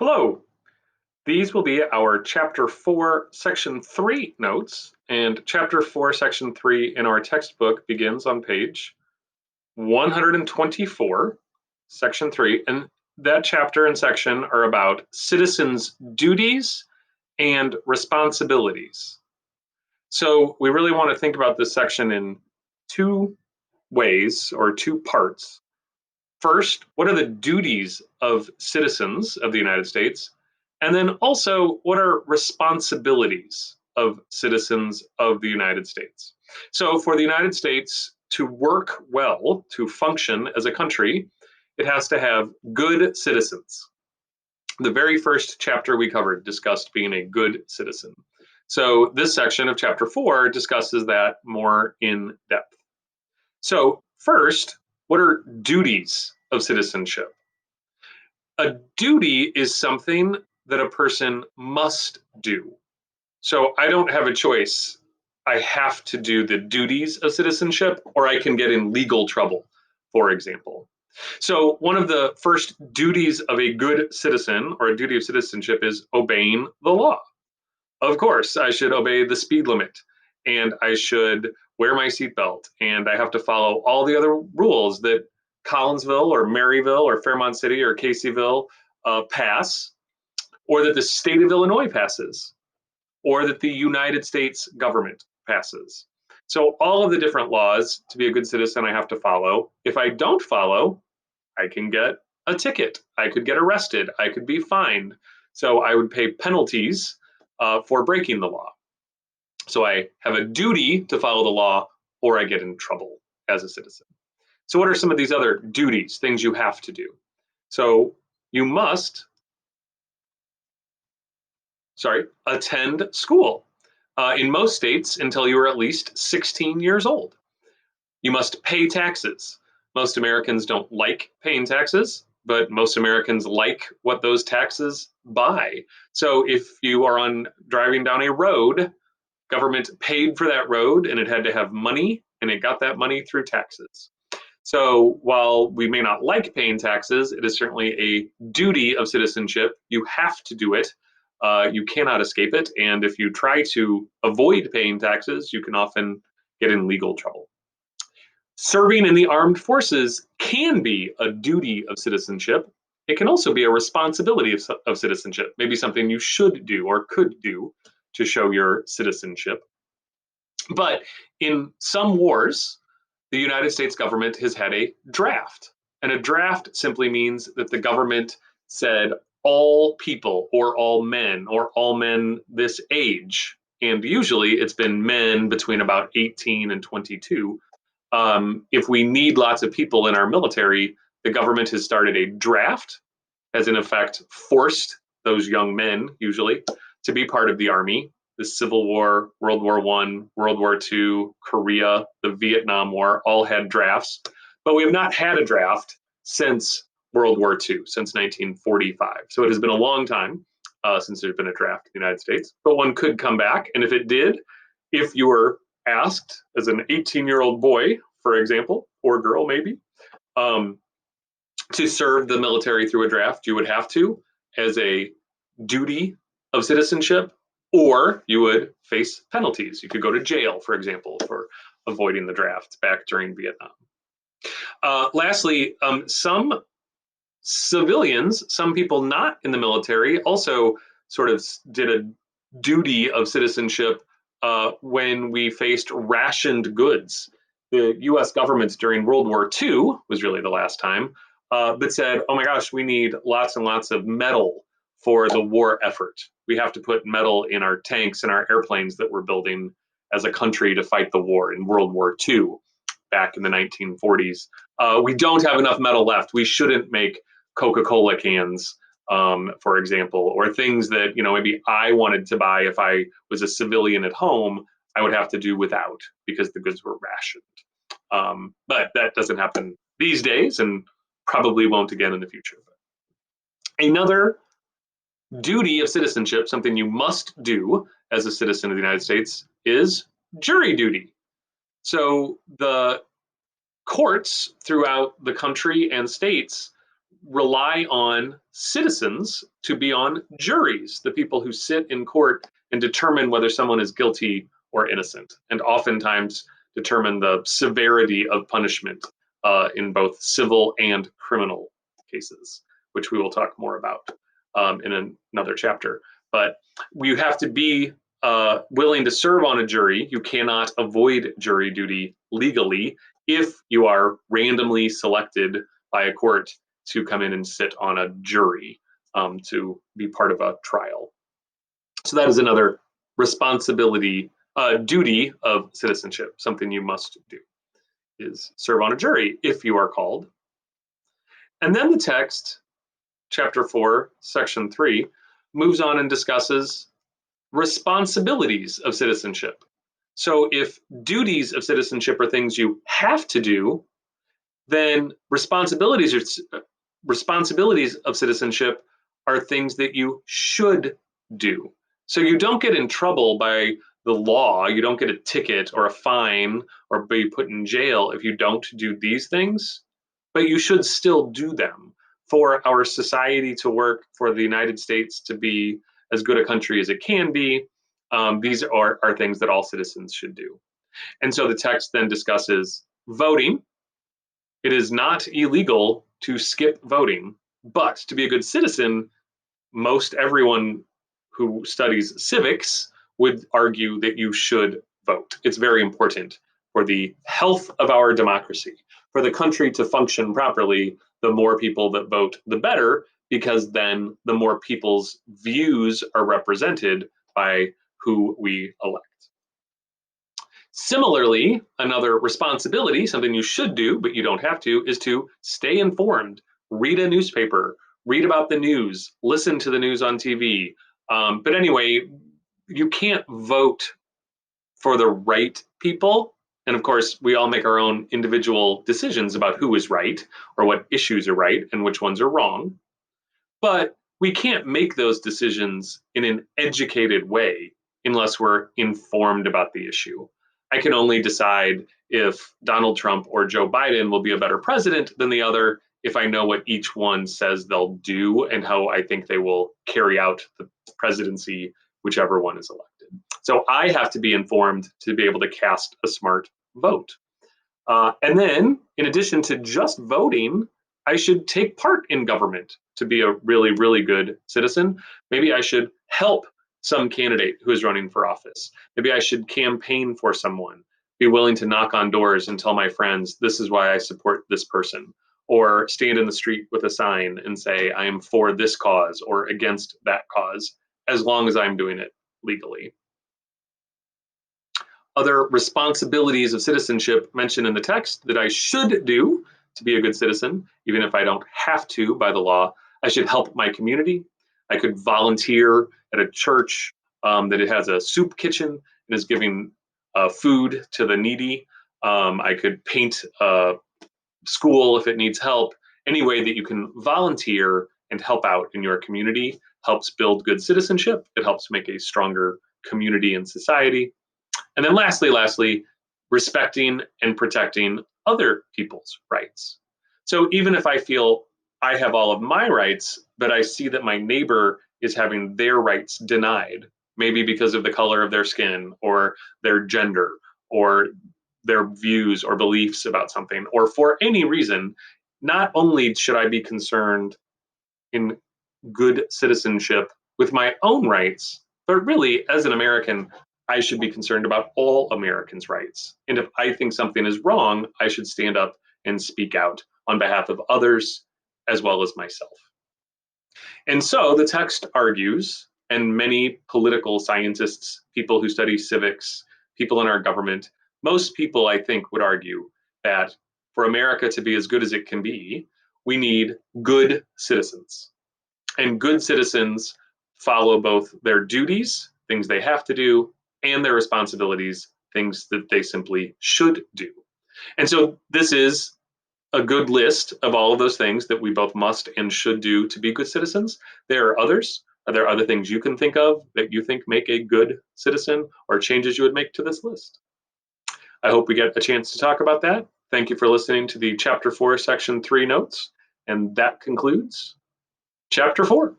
Hello, these will be our Chapter 4, Section 3 notes, and Chapter 4, Section 3 in our textbook begins on page 124, Section 3, and that chapter and section are about citizens' duties and responsibilities. So we really want to think about this section in two ways or two parts. First, what are the duties of citizens of the United States? And then also, what are responsibilities of citizens of the United States? So, for the United States to work well, to function as a country, it has to have good citizens. The very first chapter we covered discussed being a good citizen. So, this section of chapter 4 discusses that more in depth. So, first, what are duties of citizenship? A duty is something that a person must do. So, I don't have a choice. I have to do the duties of citizenship, or I can get in legal trouble, for example. So, one of the first duties of a good citizen or a duty of citizenship is obeying the law. Of course, I should obey the speed limit and I should wear my seatbelt and I have to follow all the other rules that Collinsville or Maryville or Fairmont City or Caseyville pass, or that the state of Illinois passes, or that the United States government passes. So, all of the different laws to be a good citizen, I have to follow. If I don't follow, I can get a ticket. I could get arrested. I could be fined. So, I would pay penalties for breaking the law. So I have a duty to follow the law or I get in trouble as a citizen. So, what are some of these other duties, things you have to do? So, you must, attend school in most states until you are at least 16 years old. You must pay taxes. Most Americans don't like paying taxes, but most Americans like what those taxes buy. So, if you are on driving down a road, government paid for that road and it had to have money and it got that money through taxes. So while we may not like paying taxes, it is certainly a duty of citizenship. You have to do it. You cannot escape it. And if you try to avoid paying taxes, you can often get in legal trouble. Serving in the armed forces can be a duty of citizenship. It can also be a responsibility of citizenship, maybe something you should do or could do to show your citizenship. But in some wars, the United States government has had a draft. And a draft simply means that the government said all people or all men this age. And usually it's been men between about 18 and 22. If we need lots of people in our military, the government has started a draft, has in effect forced those young men, usually, to be part of the army. The Civil War, World War I, World War II, Korea, the Vietnam War all had drafts, but we have not had a draft since World War II, since 1945. So it has been a long time since there's been a draft in the United States, but one could come back. And if it did, if you were asked as an 18-year-old boy, for example, or girl maybe, to serve the military through a draft, you would have to, as a duty of citizenship, or you would face penalties. You could go to jail, for example, for avoiding the draft back during Vietnam. Lastly, some civilians, some people not in the military, also sort of did a duty of citizenship when we faced rationed goods. The US government during World War II was really the last time, but said, oh my gosh, we need lots and lots of metal for the war effort. We have to put metal in our tanks and our airplanes that we're building as a country to fight the war in World War II back in the 1940s. We don't have enough metal left. We shouldn't make Coca-Cola cans, for example, or things that maybe I wanted to buy if I was a civilian at home, I would have to do without because the goods were rationed. But that doesn't happen these days and probably won't again in the future. Another duty of citizenship, something you must do as a citizen of the United States, is jury duty. So the courts throughout the country and states rely on citizens to be on juries, the people who sit in court and determine whether someone is guilty or innocent, and oftentimes determine the severity of punishment in both civil and criminal cases, which we will talk more about in another chapter. But you have to be willing to serve on a jury. You cannot avoid jury duty legally if you are randomly selected by a court to come in and sit on a jury to be part of a trial. So that is another responsibility, duty of citizenship, something you must do, is serve on a jury if you are called. And then the text, chapter 4, section 3, moves on and discusses responsibilities of citizenship. So if duties of citizenship are things you have to do, then responsibilities of citizenship are things that you should do. So you don't get in trouble by the law, you don't get a ticket or a fine or be put in jail if you don't do these things, but you should still do them for our society to work, for the United States to be as good a country as it can be. These are things that all citizens should do. And so the text then discusses voting. It is not illegal to skip voting, but to be a good citizen, most everyone who studies civics would argue that you should vote. It's very important for the health of our democracy. For the country to function properly, the more people that vote, the better, because then the more people's views are represented by who we elect. Similarly, another responsibility, something you should do, but you don't have to, is to stay informed, read a newspaper, read about the news, listen to the news on TV. But anyway, you can't vote for the right people. And of course, we all make our own individual decisions about who is right or what issues are right and which ones are wrong. But we can't make those decisions in an educated way unless we're informed about the issue. I can only decide if Donald Trump or Joe Biden will be a better president than the other if I know what each one says they'll do and how I think they will carry out the presidency, whichever one is elected. So I have to be informed to be able to cast a smart vote. And then, in addition to just voting, I should take part in government to be a really, really good citizen. Maybe I should help some candidate who is running for office. Maybe I should campaign for someone, be willing to knock on doors and tell my friends, this is why I support this person. Or stand in the street with a sign and say, I am for this cause or against that cause, as long as I'm doing it legally. Other responsibilities of citizenship mentioned in the text that I should do to be a good citizen, even if I don't have to by the law. I should help my community. I could volunteer at a church that it has a soup kitchen and is giving food to the needy. I could paint a school if it needs help. Any way that you can volunteer and help out in your community helps build good citizenship. It helps make a stronger community and society. And then lastly, respecting and protecting other people's rights. So even if I feel I have all of my rights, but I see that my neighbor is having their rights denied, maybe because of the color of their skin or their gender or their views or beliefs about something, or for any reason, not only should I be concerned in good citizenship with my own rights, but really, as an American, I should be concerned about all Americans' rights. And if I think something is wrong, I should stand up and speak out on behalf of others as well as myself. And so the text argues, and many political scientists, people who study civics, people in our government, most people, I think, would argue that for America to be as good as it can be, we need good citizens. And good citizens follow both their duties, things they have to do, and their responsibilities, things that they simply should do. And so this is a good list of all of those things that we both must and should do to be good citizens. There are others. Are there other things you can think of that you think make a good citizen or changes you would make to this list? I hope we get a chance to talk about that. Thank you for listening to the Chapter 4, Section 3 notes, And that concludes chapter 4.